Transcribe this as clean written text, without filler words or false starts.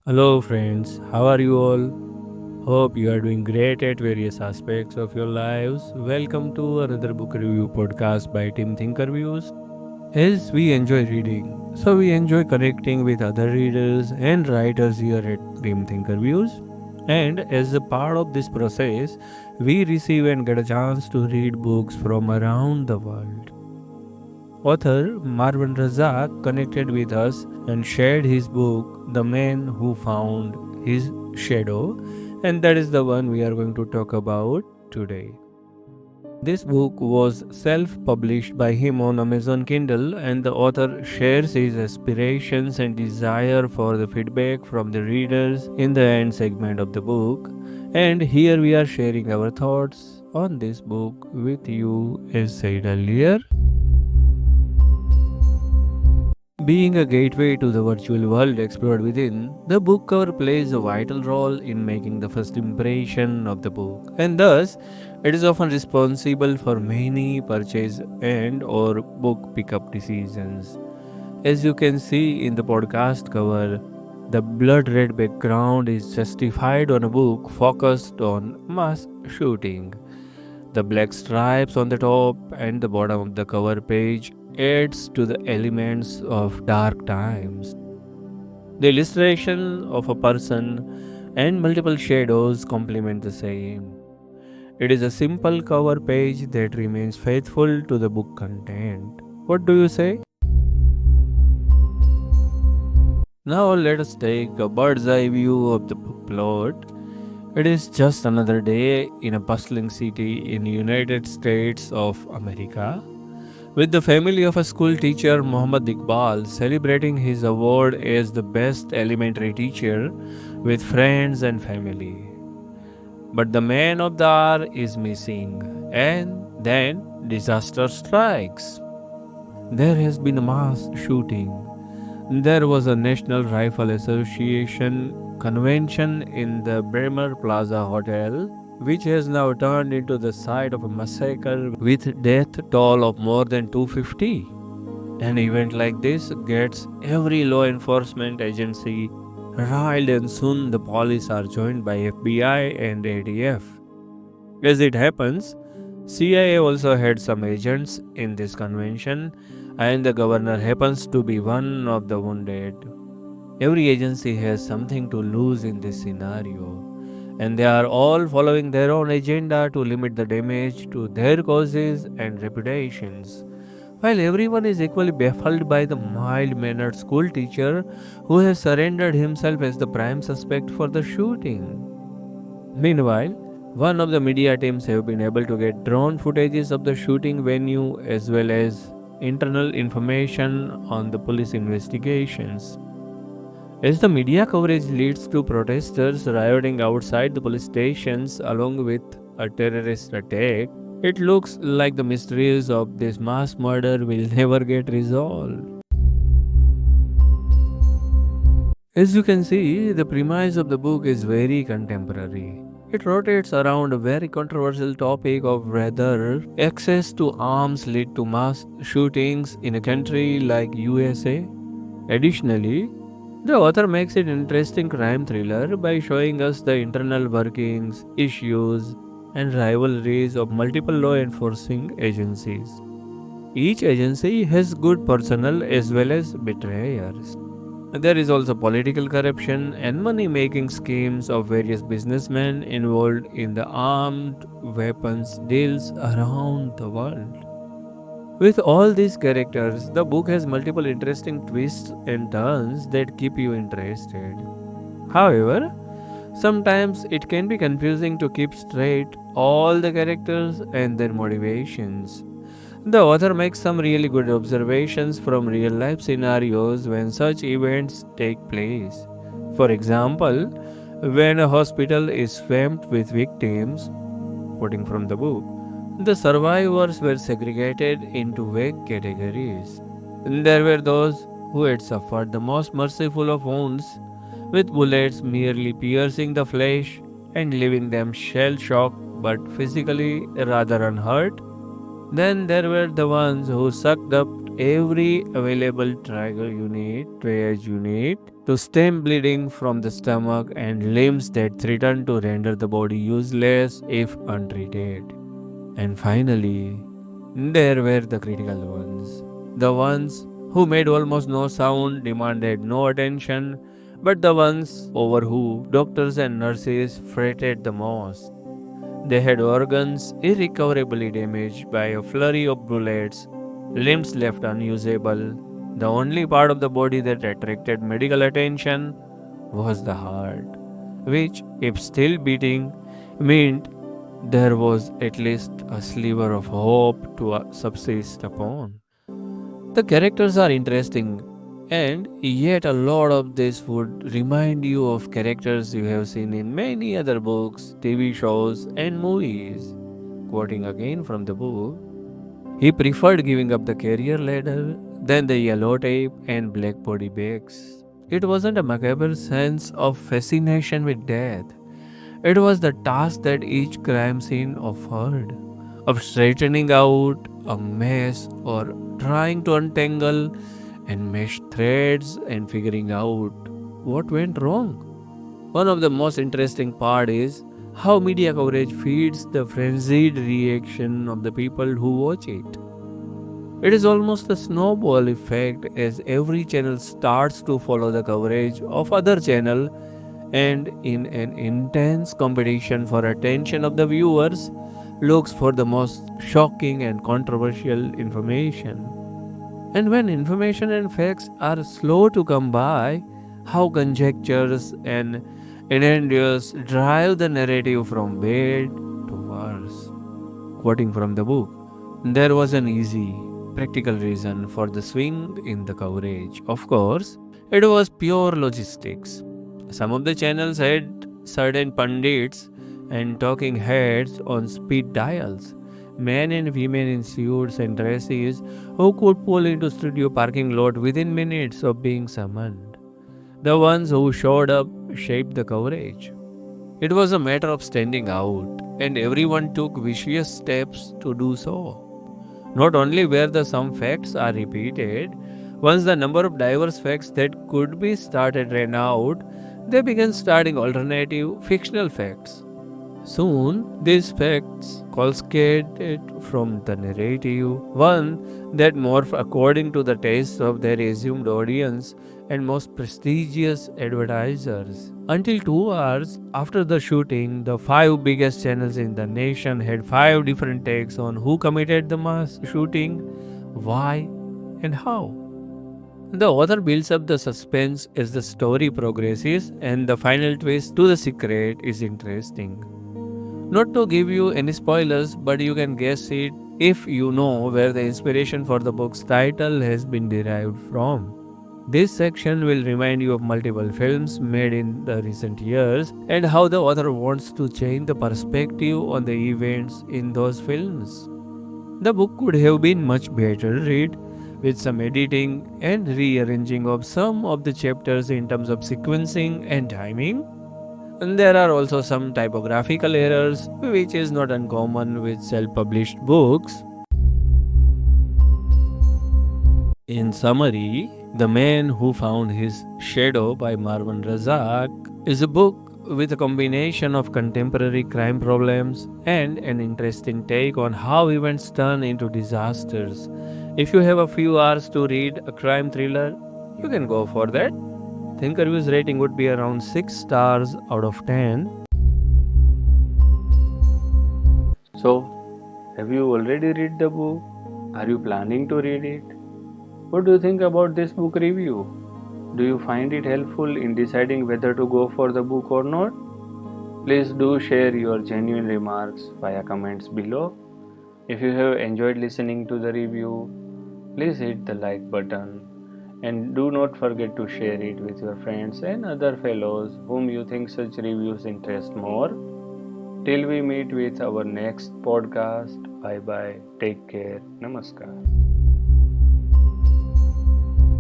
Hello, friends. How are you all? Hope you are doing great at various aspects of your lives. Welcome to another book review podcast by Team ThinkerViews. As we enjoy reading, so we enjoy connecting with other readers and writers here at Team ThinkerViews. And as a part of this process, we receive and get a chance to read books from around the world. Author Marwan Razzaq connected with us and shared his book, The Man Who Found His Shadow, and that is the one we are going to talk about today. This book was self published by him on Amazon Kindle, and the author shares his aspirations and desire for the feedback from the readers in the end segment of the book. And here we are sharing our thoughts on this book with you, as said earlier. Being a gateway to the virtual world explored within, the book cover plays a vital role in making the first impression of the book, and thus it is often responsible for many purchase and or book pickup decisions. As you can see in the podcast cover, the blood red background is justified on a book focused on mass shooting. The black stripes on the top and the bottom of the cover page adds to the elements of dark times. The illustration of a person and multiple shadows complement the same. It is a simple cover page that remains faithful to the book content. What do you say? Now let us take a bird's eye view of the book plot. It is just another day in a bustling city in the United States of America, with the family of a school teacher Muhammad Iqbal celebrating his award as the best elementary teacher with friends and family. But the man of the hour is missing, and then disaster strikes. There has been a mass shooting. There was a National Rifle Association convention in the Bremer Plaza Hotel, which has now turned into the site of a massacre with death toll of more than 250. An event like this gets every law enforcement agency riled, and soon the police are joined by FBI and ADF. As it happens, CIA also had some agents in this convention, and the governor happens to be one of the wounded. Every agency has something to lose in this scenario, and they are all following their own agenda to limit the damage to their causes and reputations. While everyone is equally baffled by the mild mannered school teacher who has surrendered himself as the prime suspect for the shooting. Meanwhile, one of the media teams have been able to get drone footages of the shooting venue as well as internal information on the police investigations. As the media coverage leads to protesters rioting outside the police stations along with a terrorist attack, it looks like the mysteries of this mass murder will never get resolved. As you can see, the premise of the book is very contemporary. It rotates around a very controversial topic of whether access to arms lead to mass shootings in a country like USA. Additionally, the author makes it an interesting crime thriller by showing us the internal workings, issues, and rivalries of multiple law enforcing agencies. Each agency has good personnel as well as betrayers. There is also political corruption and money making schemes of various businessmen involved in the armed weapons deals around the world. With all these characters, the book has multiple interesting twists and turns that keep you interested. However, sometimes it can be confusing to keep straight all the characters and their motivations. The author makes some really good observations from real life scenarios when such events take place. For example, when a hospital is swamped with victims, quoting from the book, the survivors were segregated into vague categories. There were those who had suffered the most merciful of wounds, with bullets merely piercing the flesh and leaving them shell shocked but physically rather unhurt. Then there were the ones who sucked up every available triage unit to stem bleeding from the stomach and limbs that threaten to render the body useless if untreated. And finally, there were the critical ones. The ones who made almost no sound, demanded no attention, but the ones over who doctors and nurses fretted the most. They had organs irrecoverably damaged by a flurry of bullets, limbs left unusable. The only part of the body that attracted medical attention was the heart, which, if still beating, meant there was at least a sliver of hope to subsist upon. The characters are interesting, and yet a lot of this would remind you of characters you have seen in many other books, TV shows, and movies. Quoting again from the book, he preferred giving up the career ladder than the yellow tape and black body bags. It wasn't a macabre sense of fascination with death. It was the task that each crime scene offered, of straightening out a mess or trying to untangle and mesh threads and figuring out what went wrong. One of the most interesting part is how media coverage feeds the frenzied reaction of the people who watch it. It is almost a snowball effect as every channel starts to follow the coverage of other channel, and in an intense competition for attention of the viewers looks for the most shocking and controversial information. And when information and facts are slow to come by, how conjectures and innuendos drive the narrative from bad to worse. Quoting from the book, there was an easy, practical reason for the swing in the coverage. Of course, it was pure logistics. Some of the channels had certain pundits and talking heads on speed dials, men and women in suits and dresses who could pull into studio parking lot within minutes of being summoned. The ones who showed up shaped the coverage. It was a matter of standing out, and everyone took vicious steps to do so. Not only were the some facts are repeated, once the number of diverse facts that could be started ran out, they began starting alternative fictional facts. Soon, these facts cascaded from the narrative, one that morphed according to the tastes of their assumed audience and most prestigious advertisers. Until 2 hours after the shooting, the five biggest channels in the nation had five different takes on who committed the mass shooting, why, and how. The author builds up the suspense as the story progresses, and the final twist to the secret is interesting. Not to give you any spoilers, but you can guess it if you know where the inspiration for the book's title has been derived from. This section will remind you of multiple films made in the recent years and how the author wants to change the perspective on the events in those films. The book could have been much better read with some editing and rearranging of some of the chapters in terms of sequencing and timing. And there are also some typographical errors, which is not uncommon with self published books. In summary, The Man Who Found His Shadow by Marwan Razzaq is a book with a combination of contemporary crime problems and an interesting take on how events turn into disasters. If you have a few hours to read a crime thriller, you can go for that. ThinkerViews rating would be around 6 stars out of 10. So, have you already read the book? Are you planning to read it? What do you think about this book review? Do you find it helpful in deciding whether to go for the book or not? Please do share your genuine remarks via comments below. If you have enjoyed listening to the review, please hit the like button and do not forget to share it with your friends and other fellows whom you think such reviews interest more. Till we meet with our next podcast, bye bye, take care, namaskar.